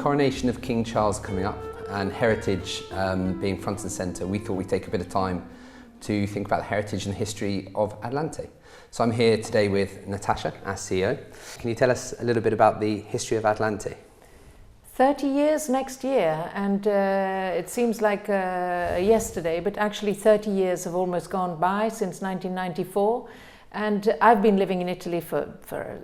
coronation of King Charles coming up and heritage being front and centre, we thought we'd take a bit of time to think about the heritage and history of Atlante. So I'm here today with Natasha, our CEO. Can you tell us a little bit about the history of Atlante? 30 years next year, and it seems like yesterday, but actually 30 years have almost gone by since 1994, and I've been living in Italy for a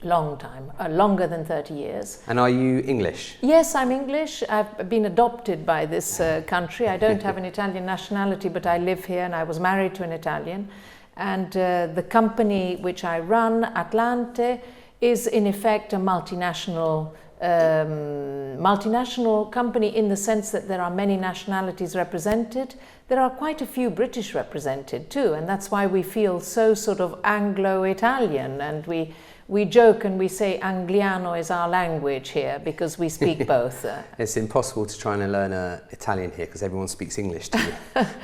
long time, longer than 30 years. And are you English? Yes, I'm English. I've been adopted by this country. I don't have an Italian nationality, but I live here and I was married to an Italian. And the company which I run, Atlante, is in effect a multinational company in the sense that there are many nationalities represented. There are quite a few British represented too, and that's why we feel so sort of Anglo-Italian, and we joke and we say Angliano is our language here because we speak both. It's impossible to try and learn Italian here because everyone speaks English to you,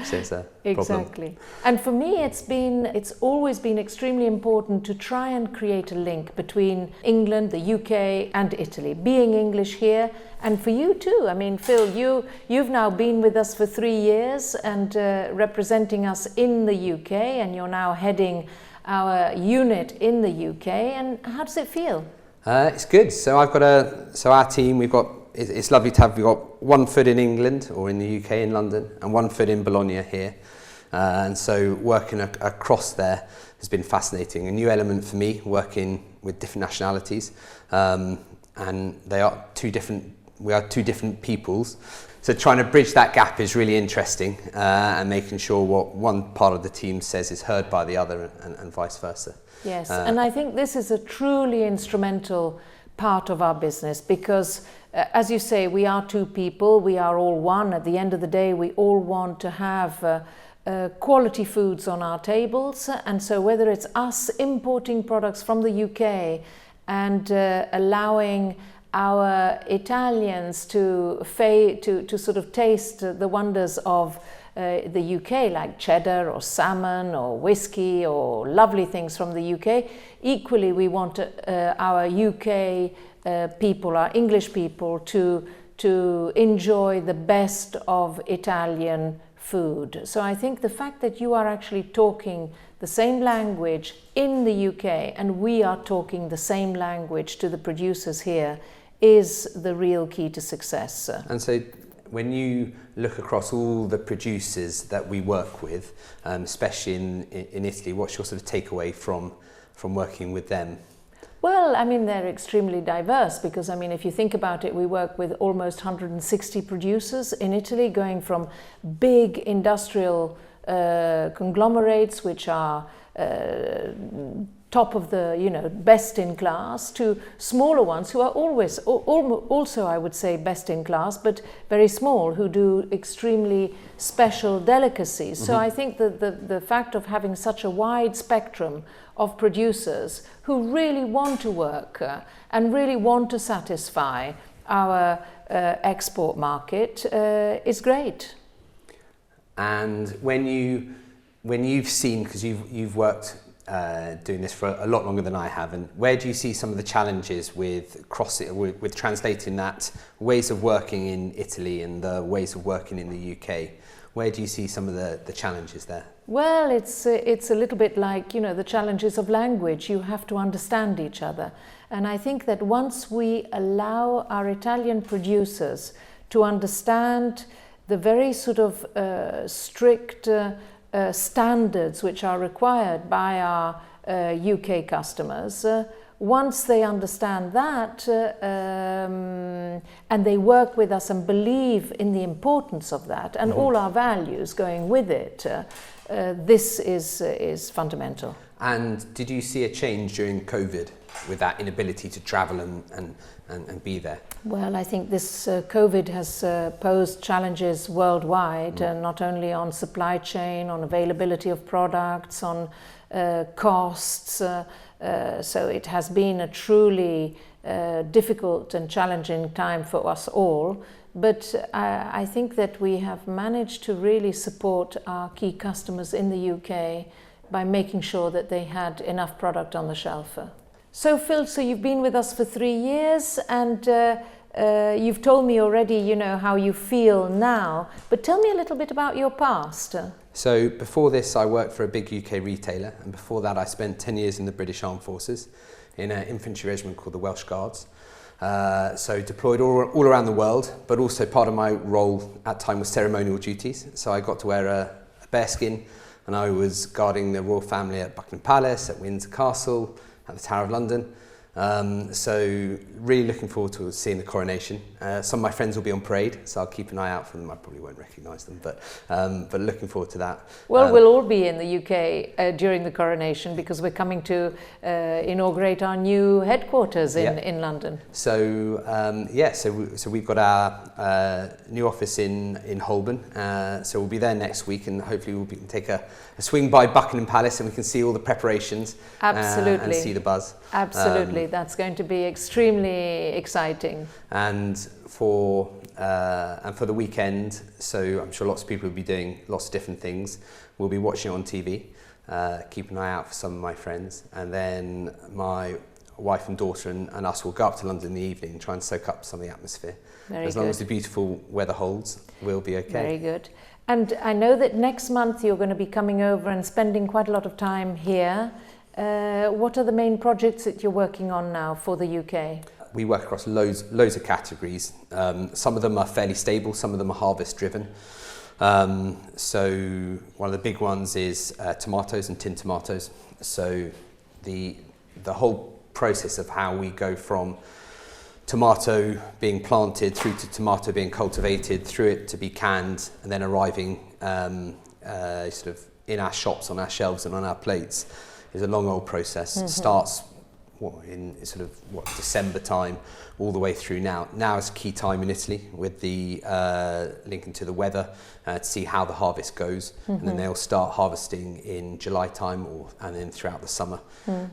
so it's a exactly. Problem. And for me it's always been extremely important to try and create a link between England, the UK and Italy, being English here, and for you too. I mean, Phil, you've now been with us for 3 years and representing us in the UK, and you're now heading our unit in the UK, and how does it feel? It's good. So our team, it's lovely to have, we've got one foot in England or in the UK in London and one foot in Bologna here. And so working across there has been fascinating. A new element for me, working with different nationalities. And we are two different peoples. So trying to bridge that gap is really interesting, and making sure what one part of the team says is heard by the other, and vice versa. Yes, and I think this is a truly instrumental part of our business because, as you say, we are two people, we are all one. At the end of the day, we all want to have quality foods on our tables, and so whether it's us importing products from the UK and allowing our Italians to sort of taste the wonders of the UK, like cheddar or salmon or whiskey or lovely things from the UK. Equally, we want our UK people, our English people, to enjoy the best of Italian food. So I think the fact that you are actually talking the same language in the UK and we are talking the same language to the producers here is the real key to success. And so when you look across all the producers that we work with, especially in Italy, what's your sort of takeaway from working with them? Well, I mean, they're extremely diverse because, I mean, if you think about it, we work with almost 160 producers in Italy, going from big industrial conglomerates, which are top of the, best in class, to smaller ones who are always also, I would say, best in class, but very small, who do extremely special delicacies. Mm-hmm. So I think that the fact of having such a wide spectrum of producers who really want to work and really want to satisfy our export market is great. And when you've seen, because you've worked doing this for a lot longer than I have, and where do you see some of the challenges with translating that ways of working in Italy and the ways of working in the UK? Where do you see some of the challenges there? Well, it's a little bit like, the challenges of language. You have to understand each other. And I think that once we allow our Italian producers to understand the very sort of strict standards which are required by our UK customers, once they understand that and they work with us and believe in the importance of that and all our values going with it, this is fundamental. And did you see a change during COVID with that inability to travel and be there? Well, I think this COVID has posed challenges worldwide, not only on supply chain, on availability of products, on costs. So it has been a truly difficult and challenging time for us all. But I think that we have managed to really support our key customers in the UK by making sure that they had enough product on the shelf. So Phil, so you've been with us for 3 years, and You've told me already, you know, how you feel now, but tell me a little bit about your past. So before this, I worked for a big UK retailer, and before that I spent 10 years in the British Armed Forces in an infantry regiment called the Welsh Guards. So deployed all around the world, but also part of my role at time was ceremonial duties. So I got to wear a bearskin, and I was guarding the royal family at Buckingham Palace, at Windsor Castle, at the Tower of London. So really looking forward to seeing the coronation. Some of my friends will be on parade, so I'll keep an eye out for them. I probably won't recognise them, but looking forward to that. Well, we'll all be in the UK during the coronation because we're coming to inaugurate our new headquarters in London. So so we've got our new office in Holborn. So we'll be there next week, and hopefully we can take a swing by Buckingham Palace, and we can see all the preparations. Absolutely. And see the buzz. Absolutely. That's going to be extremely exciting. And for the weekend, so I'm sure lots of people will be doing lots of different things. We'll be watching it on TV, keep an eye out for some of my friends, and then my wife and daughter and us will go up to London in the evening and try and soak up some of the atmosphere. As long as the beautiful weather holds, we'll be okay. Very good. And I know that next month you're going to be coming over and spending quite a lot of time here. What are the main projects that you're working on now for the UK? We work across loads of categories. Some of them are fairly stable, some of them are harvest driven. So one of the big ones is tomatoes and tinned tomatoes. So the whole process of how we go from tomato being planted through to tomato being cultivated, through it to be canned, and then arriving sort of in our shops, on our shelves and on our plates, is a long old process. Mm-hmm. Starts in sort of December time all the way through now. Now is a key time in Italy with the linking to the weather to see how the harvest goes. Mm-hmm. And then they'll start harvesting in July time and then throughout the summer.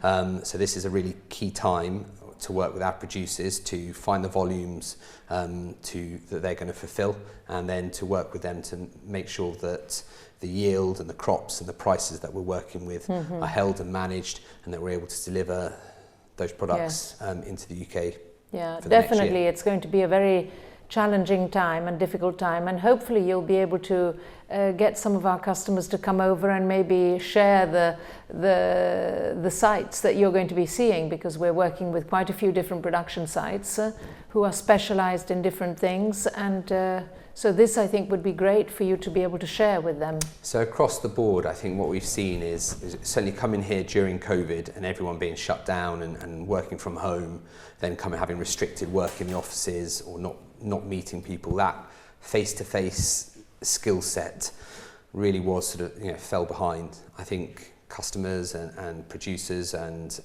So this is a really key time to work with our producers to find the volumes that they're going to fulfill, and then to work with them to make sure that the yield and the crops and the prices that we're working with are held and managed, and that we're able to deliver those products into the UK. Yeah, definitely. It's going to be a very challenging time and difficult time, and hopefully you'll be able to get some of our customers to come over and maybe share the sites that you're going to be seeing, because we're working with quite a few different production sites who are specialized in different things, and so this I think would be great for you to be able to share with them. So across the board, I think what we've seen is certainly coming here during COVID and everyone being shut down and working from home, then having restricted work in the offices or not meeting people, that face-to-face skill set really was sort of, fell behind. I think customers and producers and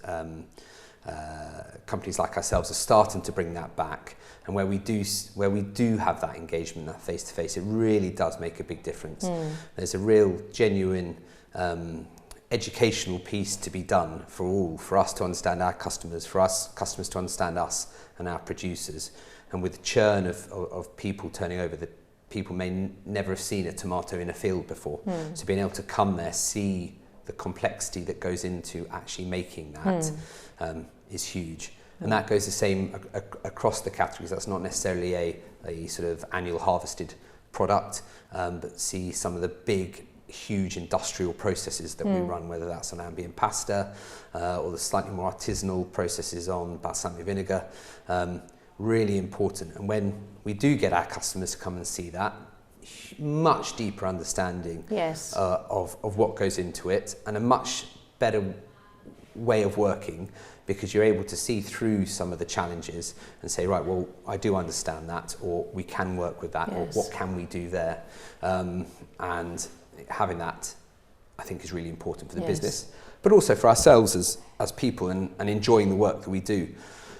companies like ourselves are starting to bring that back, and where we do have that engagement, that face-to-face, it really does make a big difference. There's a real genuine educational piece to be done for us to understand our customers, for us customers to understand us and our producers. And with the churn of people turning over, that people may never have seen a tomato in a field before. So being able to come there, see the complexity that goes into actually making that is huge. And that goes the same across the categories. That's not necessarily a sort of annual harvested product, but see some of the big, huge industrial processes that we run, whether that's on ambient pasta or the slightly more artisanal processes on balsamic vinegar. Really important. And when we do get our customers to come and see that, much deeper understanding of what goes into it, and a much better way of working, because you're able to see through some of the challenges and say, right, well, I do understand that, or we can work with that, or what can we do there? And having that, I think, is really important for the business, but also for ourselves as people, and enjoying the work that we do.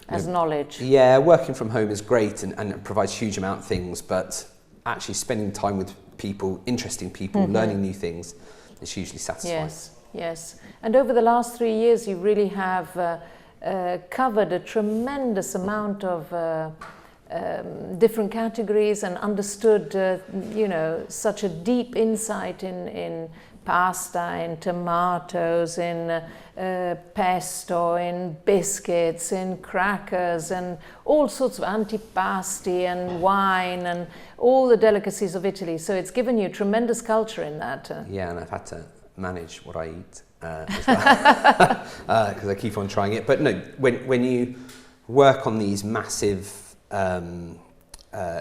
As knowledge. Yeah, working from home is great and it provides huge amount of things, but actually spending time with people, interesting people, learning new things is hugely satisfying. Yes. And over the last 3 years, you really have covered a tremendous amount of different categories and understood, such a deep insight in pasta, in tomatoes, in pesto, in biscuits, in crackers, and all sorts of antipasti and wine and all the delicacies of Italy. So it's given you tremendous culture in that. Yeah, and I've had to manage what I eat as well, because I keep on trying it. But no, when you work on these massive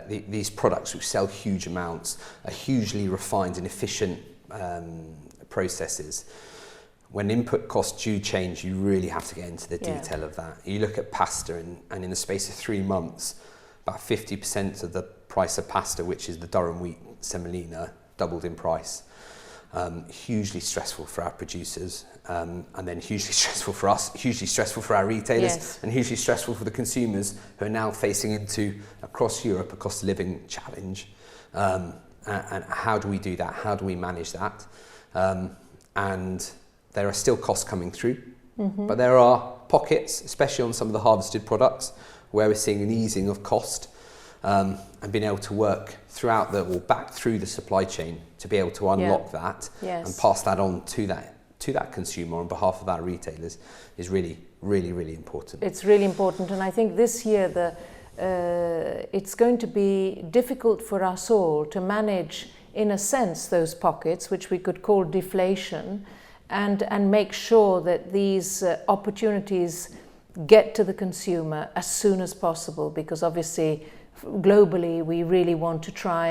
these products which sell huge amounts, are hugely refined and efficient processes, when input costs do change, you really have to get into the detail of that. You look at pasta, and in the space of 3 months, about 50% of the price of pasta, which is the Durham wheat semolina, doubled in price. Hugely stressful for our producers, and then hugely stressful for us, hugely stressful for our retailers, and hugely stressful for the consumers who are now facing into, across Europe, a cost of living challenge. And how do we do that? How do we manage that? And there are still costs coming through, but there are pockets, especially on some of the harvested products, where we're seeing an easing of cost, and being able to work throughout back through the supply chain to be able to unlock that and pass that on to that consumer on behalf of our retailers is really, really, really important. It's really important, and I think this year it's going to be difficult for us all to manage, in a sense, those pockets, which we could call deflation, and make sure that these opportunities get to the consumer as soon as possible, because obviously globally we really want to try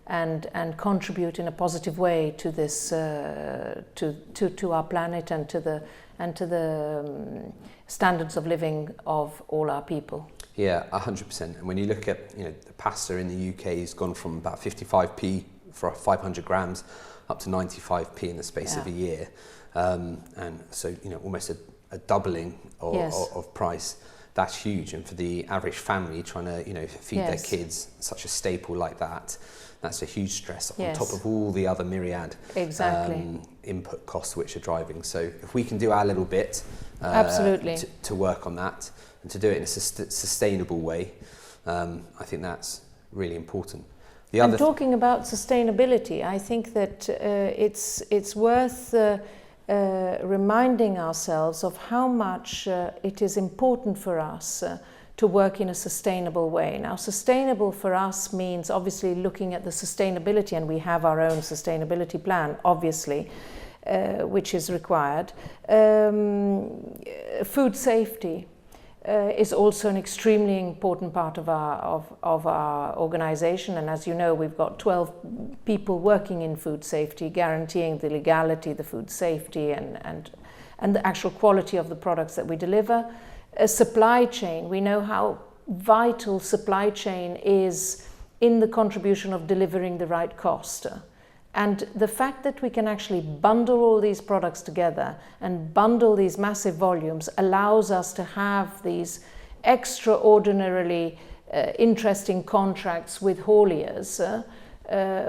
and contribute in a positive way to this to our planet and to the standards of living of all our people. Yeah, 100%. And when you look at, the pasta in the UK has gone from about 55p for 500 grams up to 95p in the space of a year, and so almost a doubling of price. That's huge, and for the average family trying to feed their kids such a staple like that, that's a huge stress on top of all the other myriad input costs which are driving. So if we can do our little bit to work on that and to do it in a sustainable way, I think that's really important. And talking about sustainability, I think that it's worth reminding ourselves of how much it is important for us to work in a sustainable way. Now, sustainable for us means obviously looking at the sustainability, and we have our own sustainability plan, obviously, which is required. Food safety is also an extremely important part of our organization, and as you know, we've got 12 people working in food safety, guaranteeing the legality, the food safety, and the actual quality of the products that we deliver. A supply chain, we know how vital supply chain is in the contribution of delivering the right cost. And the fact that we can actually bundle all these products together and bundle these massive volumes allows us to have these extraordinarily interesting contracts with hauliers,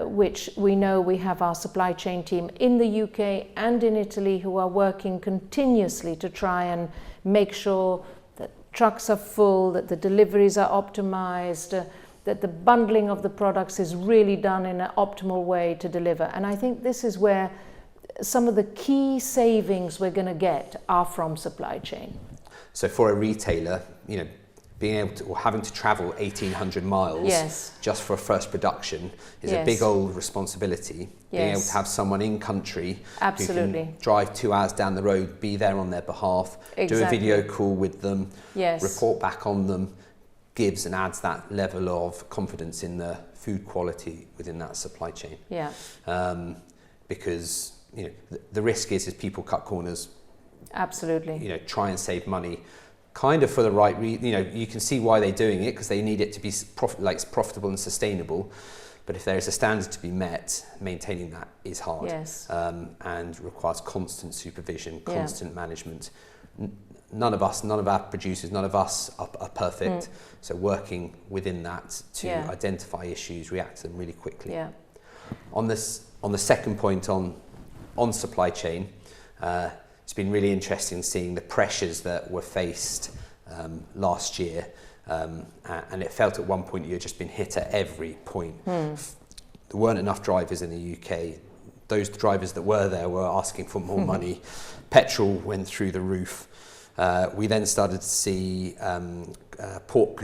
which we know we have our supply chain team in the UK and in Italy who are working continuously to try and make sure that trucks are full, that the deliveries are optimized, that the bundling of the products is really done in an optimal way to deliver. And I think this is where some of the key savings we're going to get are from supply chain. So for a retailer, being able to, or having to travel 1,800 miles just for a first production is a big old responsibility. Being able to have someone in country who can drive 2 hours down the road, be there on their behalf, do a video call with them, report back on them, gives and adds that level of confidence in the food quality within that supply chain. Because the risk is people cut corners. Absolutely. Try and save money, kind of for the right reason. You can see why they're doing it, because they need it to be profitable and sustainable. But if there is a standard to be met, maintaining that is hard, and requires constant supervision, constant management. None of our producers, none of us are perfect. So working within that to identify issues, react to them really quickly. On the second point on supply chain, it's been really interesting seeing the pressures that were faced last year, and it felt at one point you'd just been hit at every point. There weren't enough drivers in the UK. those drivers that were there were asking for more money. Petrol went through the roof. We then started to see port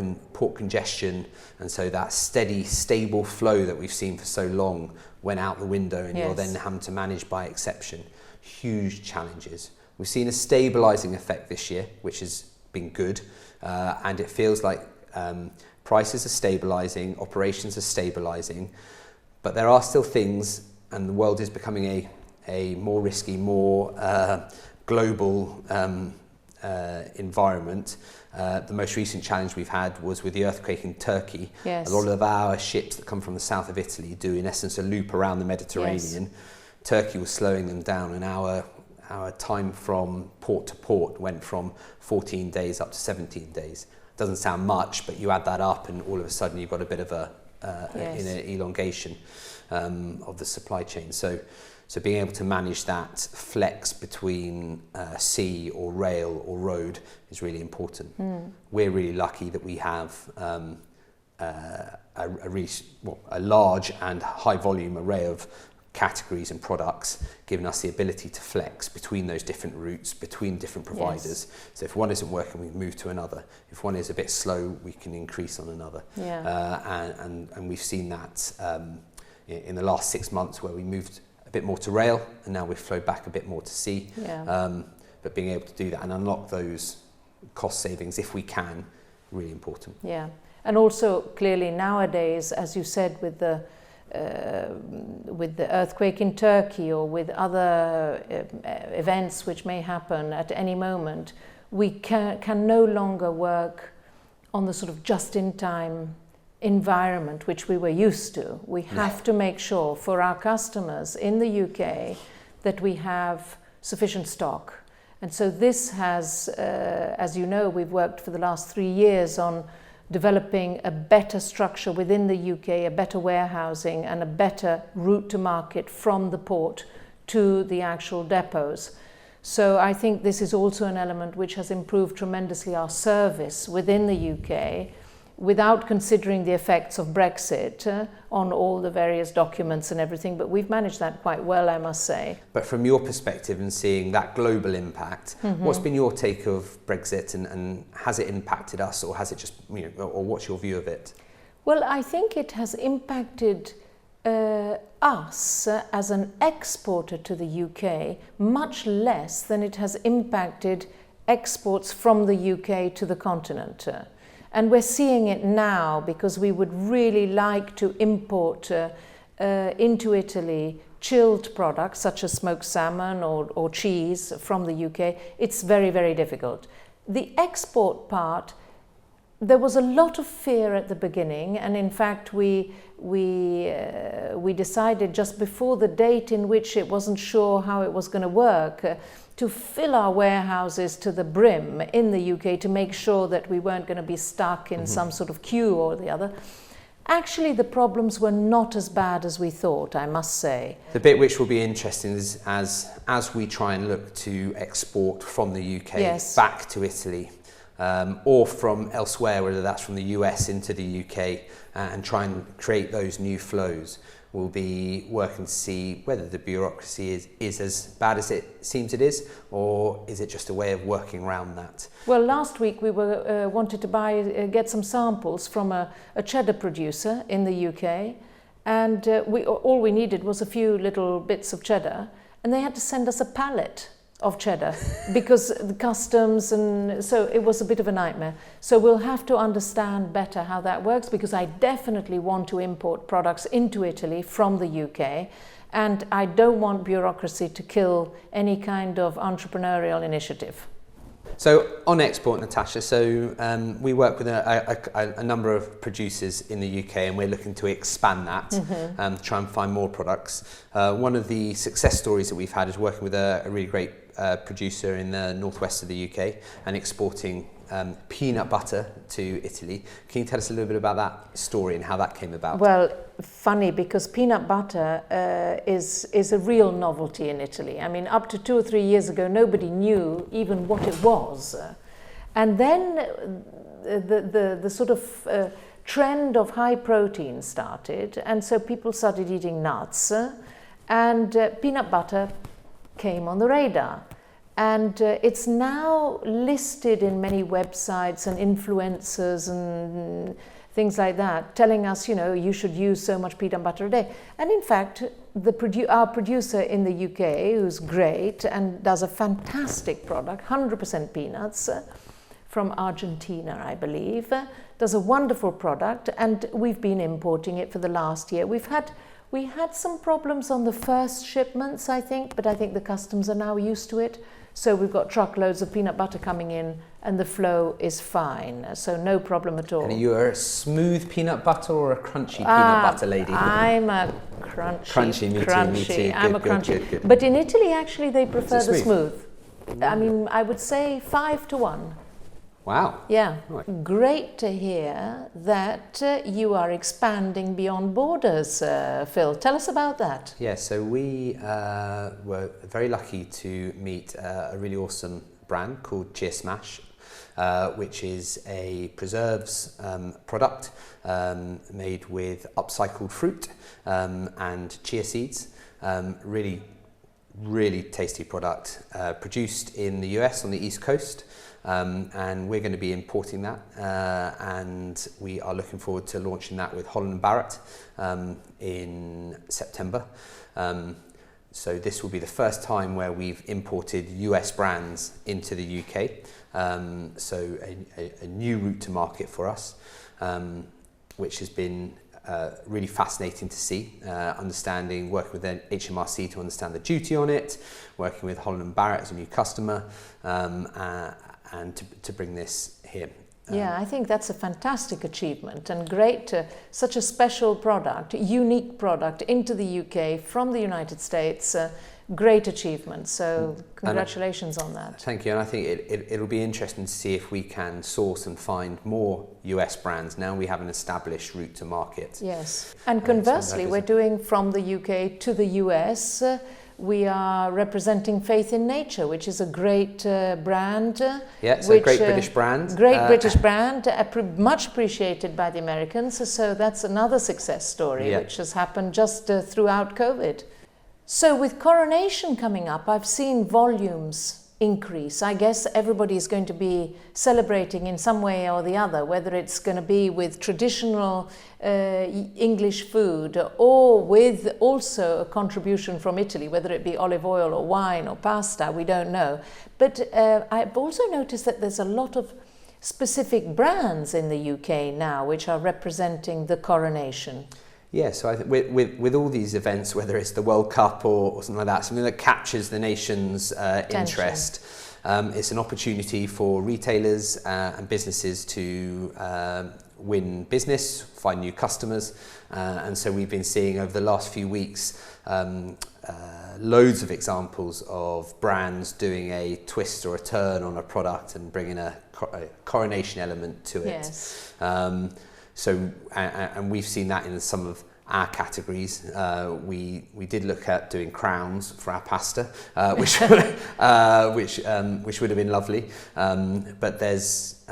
congestion, and so that steady, stable flow that we've seen for so long went out the window, and you're then having to manage by exception. Huge challenges. We've seen a stabilising effect this year, which has been good, and it feels like prices are stabilising, operations are stabilising, but there are still things, and the world is becoming a more risky, more global environment. The most recent challenge we've had was with the earthquake in Turkey. Yes. A lot of our ships that come from the south of Italy do in essence a loop around the Mediterranean. Yes. Turkey was slowing them down, and our time from port to port went from 14 days up to 17 days. Doesn't sound much, but you add that up and all of a sudden you've got a bit of an elongation of the supply chain. So being able to manage that flex between sea or rail or road is really important. We're really lucky that we have a large and high volume array of categories and products, giving us the ability to flex between those different routes, between different providers. Yes. So if one isn't working, we move to another. If one is a bit slow, we can increase on another. Yeah. And we've seen that in the last 6 months, where we moved a bit more to rail, and now we've flowed back a bit more to sea. Yeah. But being able to do that and unlock those cost savings, if we can, really important. Yeah, and also clearly nowadays, as you said, with the earthquake in Turkey or with other events which may happen at any moment, we can no longer work on the sort of just-in-time environment which we were used to. We have to make sure for our customers in the UK that we have sufficient stock. And so this has, as you know, we've worked for the last 3 years on developing a better structure within the UK, a better warehousing and a better route to market from the port to the actual depots. So I think this is also an element which has improved tremendously our service within the UK, without considering the effects of Brexit on all the various documents and everything, but we've managed that quite well, I must say. But from your perspective and seeing that global impact, what's been your take of Brexit, and has it impacted us, or has it just, or what's your view of it? Well, I think it has impacted us as an exporter to the UK much less than it has impacted exports from the UK to the continent. And we're seeing it now because we would really like to import into Italy chilled products such as smoked salmon or cheese from the UK. It's very, very difficult. The export part, there was a lot of fear at the beginning, and in fact we decided just before the date in which it wasn't sure how it was going to work to fill our warehouses to the brim in the UK to make sure that we weren't going to be stuck in some sort of queue or the other. Actually, the problems were not as bad as we thought, I must say. The bit which will be interesting is as we try and look to export from the UK back to Italy, or from elsewhere, whether that's from the US into the UK, and try and create those new flows. We'll be working to see whether the bureaucracy is as bad as it seems it is, or is it just a way of working around that? Well, last week we were wanted to get some samples from a cheddar producer in the UK, and all we needed was a few little bits of cheddar, and they had to send us a pallet of cheddar because the customs, and so it was a bit of a nightmare. So we'll have to understand better how that works, because I definitely want to import products into Italy from the UK, and I don't want bureaucracy to kill any kind of entrepreneurial initiative. So on export, Natasha, we work with a number of producers in the UK, and we're looking to expand that, try and find more products. One of the success stories that we've had is working with a really great producer in the northwest of the UK and exporting peanut butter to Italy. Can you tell us a little bit about that story and how that came about? Well, funny, because peanut butter is a real novelty in Italy. I mean, up to 2 or 3 years ago, nobody knew even what it was. And then the sort of trend of high protein started, and so people started eating nuts. And peanut butter came on the radar. And it's now listed in many websites and influencers and things like that, telling us, you know, you should use so much peanut butter a day. And in fact, our producer in the UK, who's great and does a fantastic product, 100% peanuts, from Argentina, I believe, does a wonderful product, and we've been importing it for the last year. We had some problems on the first shipments, I think, but I think the customs are now used to it. So we've got truckloads of peanut butter coming in and the flow is fine. So no problem at all. And are you a smooth peanut butter or a crunchy peanut butter lady? I'm a crunchy. Me too. I'm a crunchy. Good. But in Italy, actually, they prefer the smooth? I mean, I would say 5 to 1. Wow. Yeah. Right. Great to hear that you are expanding beyond borders, Phil. Tell us about that. Yeah, so we were very lucky to meet a really awesome brand called Chia Smash, which is a preserves product made with upcycled fruit and chia seeds. Really tasty product, produced in the US on the East Coast. And we're going to be importing that, and we are looking forward to launching that with Holland & Barrett in September. So this will be the first time where we've imported US brands into the UK, so a new route to market for us, which has been really fascinating to see, working with HMRC to understand the duty on it, working with Holland & Barrett as a new customer, and to bring this here. Yeah, I think that's a fantastic achievement and great, such a special product, unique product into the UK from the United States, great achievement. So congratulations on that. Thank you, and I think it'll be interesting to see if we can source and find more US brands. Now we have an established route to market. Yes, and conversely, we're doing from the UK to the US. We are representing Faith in Nature, which is a great brand. Yeah, it's a great British brand. Great British brand, much appreciated by the Americans. So that's another success story, which has happened just throughout COVID. So with Coronation coming up, I've seen volumes increase. I guess everybody is going to be celebrating in some way or the other, whether it's going to be with traditional English food or with also a contribution from Italy, whether it be olive oil or wine or pasta, we don't know. But I've also noticed that there's a lot of specific brands in the UK now which are representing the Coronation. Yeah, so I think with all these events, whether it's the World Cup or something like that, something that captures the nation's interest, it's an opportunity for retailers and businesses to win business, find new customers, and so we've been seeing over the last few weeks loads of examples of brands doing a twist or a turn on a product and bringing a coronation element to it. Yes. So, and we've seen that in some of our categories. We did look at doing crowns for our pasta, which would have been lovely. But there's,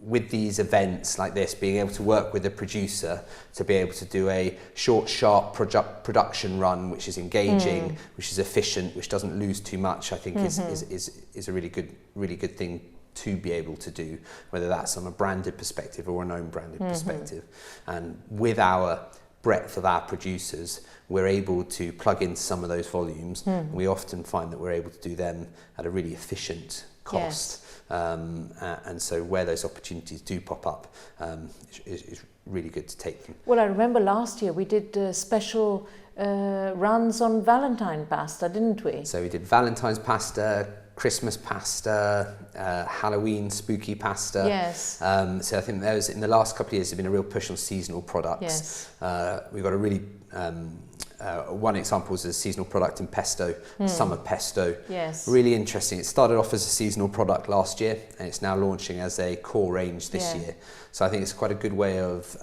with these events like this, being able to work with a producer to be able to do a short, sharp production run, which is engaging, which is efficient, which doesn't lose too much, I think is a really good thing to be able to do, whether that's on a branded perspective or an own branded perspective. And with our breadth of our producers, we're able to plug in some of those volumes. We often find that we're able to do them at a really efficient cost. And so where those opportunities do pop up, it's really good to take them. Well, I remember last year we did special runs on Valentine pasta, didn't we? So we did Valentine's pasta, Christmas pasta, Halloween spooky pasta. Yes. So I think there's, in the last couple of years, there's been a real push on seasonal products. Yes. We've got a really, one example was a seasonal product in pesto, summer pesto. Yes. Really interesting. It started off as a seasonal product last year, and it's now launching as a core range this year. So I think it's quite a good way of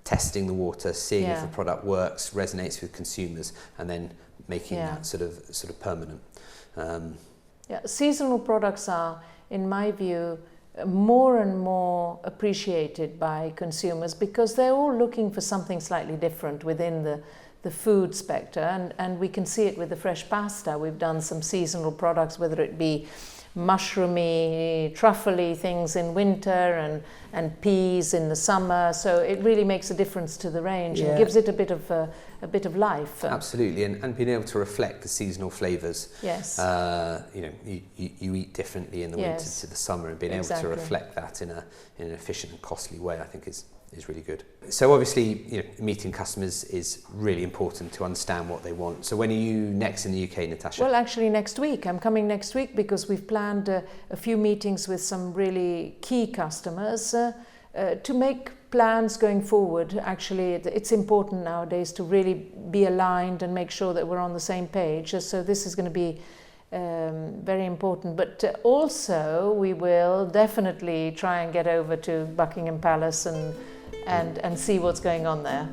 testing the water, seeing if the product works, resonates with consumers, and then making that sort of permanent. Seasonal products are, in my view, more and more appreciated by consumers because they're all looking for something slightly different within the the food spectre, and we can see it with the fresh pasta. We've done some seasonal products, whether it be mushroomy, truffly things in winter and peas in the summer. So it really makes a difference to the range and gives it a bit of life. Absolutely, and being able to reflect the seasonal flavours. Yes. You know, you eat differently in the winter to the summer, and being able to reflect that in an efficient and costly way, I think is really good. So obviously, you know, meeting customers is really important to understand what they want. So when are you next in the UK, Natasha? Well, actually next week. I'm coming next week because we've planned a few meetings with some really key customers to make plans going forward. Actually, it's important nowadays to really be aligned and make sure that we're on the same page. So this is going to be very important. But also we will definitely try and get over to Buckingham Palace and see what's going on there.